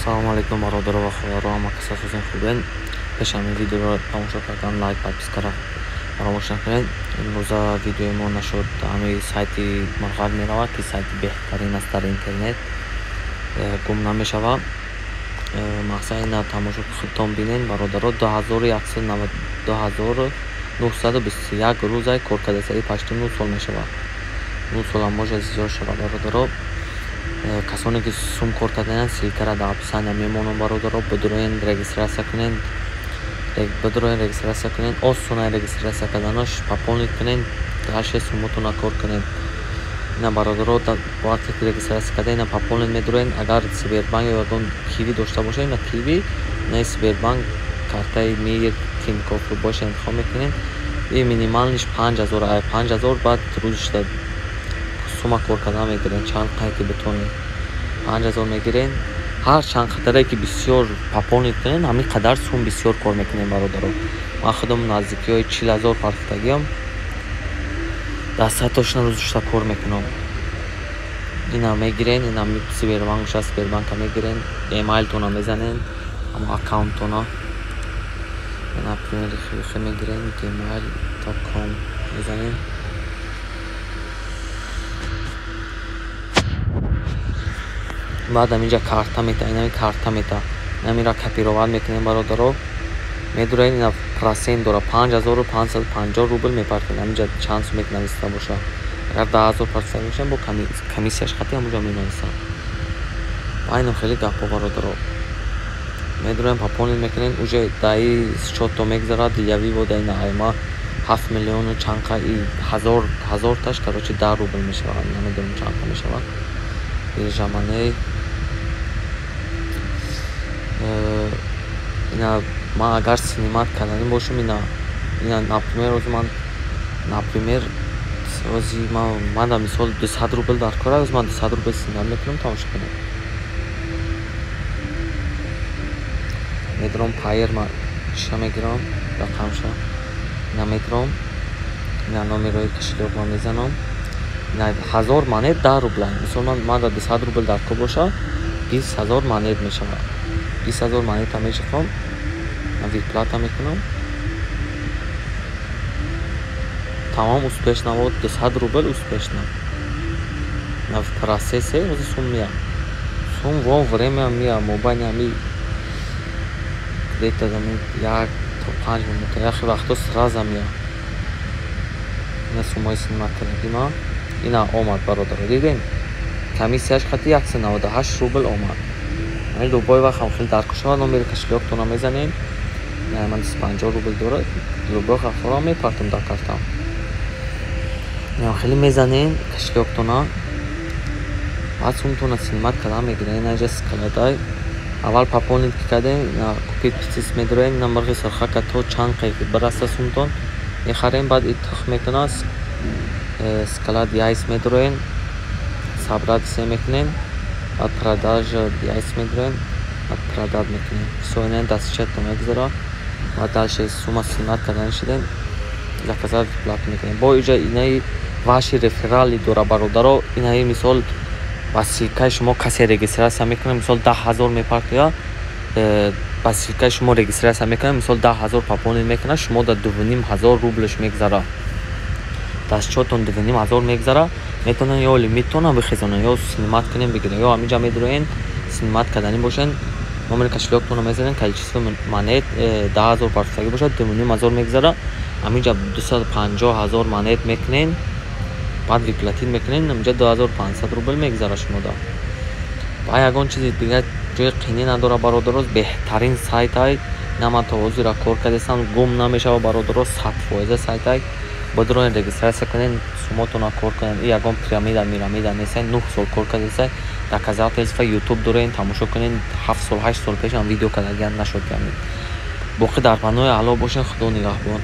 Салом алейкум бародаро ва хӯяро, максад ҳозин хубен. Пеш ҳамин видеоро тамошо кардан лайк, подпискаро фаромӯш накунед. Имрӯза видеои мо нашуд ҳамин сайти мулғаб меравад, ки сайти беҳтарин аст дар интернет, гум намешавад. Мақсад ина тамошо худтон бинед бародаро, 2921 рӯзай кор кардасаи почти 9 сол мешавад. 9 сола може зиёд шавад бародаро. Касоне ки сум кор кардаанд силкара дар описания мемонам бародаро, бидроен регистрация кунед, осона регистрация карданаш пополнит кунед, даше сумотона кор кунед. Ина бародаро вақте ки регистрация карда ина пополнит медроен, агар Сбербанк ё ягон киви дошта боша, ина киви на Сбербанк картаи Мир, Тинькофф боша интихоб мекунед. И минималниш 5000 баъд рӯзишда сума кор кардан мегирен, чанд қайки битонед 5000 мегирен. ҳар чанд қатаре ки бисёр пополнит кунед, ҳамин қадар сум бисёр кор мекунем бародаро. ман худам наздикиҳои 40000 парфтагиам, дар 100 тошна рӯзишда кор мекунам. ина мегирен, ина Сбербанк боша, Сбербанка мегирен, эмайлтона мезанен, ҳама аккаунттона. Например, хеле мегирен, gmail.com мезанен. баъд аминҷа карта мета, инами карта мета, инамира копироват мекунем бародаро. медуред ина процент дора 5550 рубл мепартен. аминҷа чанд сум метнависта боша. агар 10000 парса боша, бо комиссияш хати амунҷа менависам. айно хеле гапо бародаро. медурем пополнит мекунем, уже даи счётто мегзарад, яви вода ина айма 7 миллиону чанқа и 1000 таш, короче 10 рубл мешавад, намедонам чанқа мешавад. биржаманей ина ман агар синимат карданӣ бошам, ина например ози ман дар мисол 200 рубл дар кор аст, ман 200 рубл синимат мекунам, тамошо кунам. медорам пайер ман ша мегирам, рақамша ина медорам, ина номерои кошелёк ман мезанам. ина 1000 монет 10 рубл. мисол ман дар 200 рубл дар кор боша, 20000 монет мешавад. 20000 монета мешавам, виплата мекунам. тамом успешно, вот 200 рубл успешно. На процессе ози сум мия. Сум во время мия, мобайни ами где-то за 1 то 5 минута, яхи вақто сразу мия. Ина сумои синимат кардима. ина омад бародаро, дидем комиссияш хати 198 рубл омад. ҳамин любой вақт ҳам хеле даркушава номери кошелёктона мезанем. ман 250 рубл дорад, любой вақт фора мепартам дар картам. хеле мезанем кошелёктона, баъд сумтона синимат кардан мегирем. инаҷа скаладай аввал пополнит кардем, купит пицис медорем, ина мирғи сурхака то чанд қайки бираста сумтон мехарем, баъд интихоб мекунад. Скалад яйс медорем, сабрат се мекунем, баъд продажа яйс медорем, баъд продад мекунем. Всё ина дастчетто мегзара, баъд дальше сума синимат кардан шидем, заказат плат мекунем. бо иҷа инаи ваши реферали дора бародаро. инаи мисол ба силкаи шумо касе регистрация мекунем, мисол 10000 мепартояд, ба силкаи шумо регистрация мекунем, мисол 10000 пополнит мекунад, шумо дар 2500 рублш мегзара. дастчётон 2500 мегзара, метавонед ё лимиттона бихезонед, ё синимат кунем бигиред, ё аминҷа медроен синимат карданӣ бошен, номери кошелёктона мезанед, количество монет 10000 партаги бошад, 2500 мегзара, аминҷа 250000 монет мекунед, баъд виплатин мекунед, аминҷа 2500 рубл мегзара шумода. ва ягон чизи дигар ҷои қинӣ надора бародаро, беҳтарин сайтай, ина ман то ҳозира кор кардастам, гум намешава бародаро, 100% сайтай. бодроен регистрация кунед, сумотона кор кунед. и ягон пирамида несай, 9 сол кор кардасай, доказательства ютуб дорен, тамошо кунед. 7 сол 8 сол пешам видео кардагиам нашуд. боқи дар паноҳи алло бошед. худо нигаҳбон.